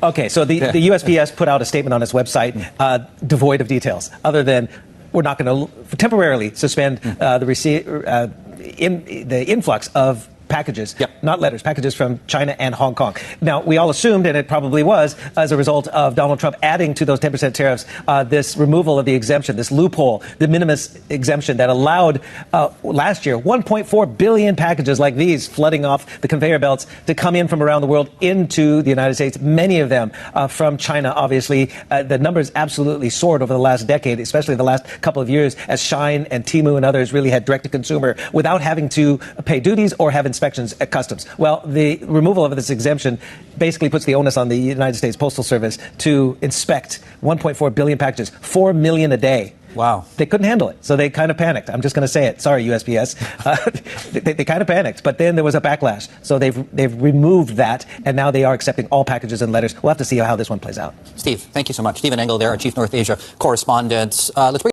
Okay, so the USPS put out a statement on its website devoid of details, other than we're not going to temporarily suspend the influx of packages, not letters, packages from China and Hong Kong. Now, we all assumed, and it probably was, as a result of Donald Trump adding to those 10% tariffs, this removal of the exemption, this loophole, the Minimis exemption that allowed last year 1.4 billion packages like these flooding off the conveyor belts to come in from around the world into the United States, many of them from China, obviously. The numbers absolutely soared over the last decade, especially the last couple of years, as Shine and Temu and others really had direct-to-consumer without having to pay duties or have inspections at customs. Well, the removal of this exemption basically puts the onus on the United States Postal Service to inspect 1.4 billion packages, 4 million a day. Wow. They couldn't handle it, so they kind of panicked. I'm just going to say it. Sorry, USPS. They kind of panicked, but then there was a backlash. So they've removed that, and now they are accepting all packages and letters. We'll have to see how this one plays out. Steve, thank you so much. Stephen Engel there, our Chief North Asia correspondent. Let's bring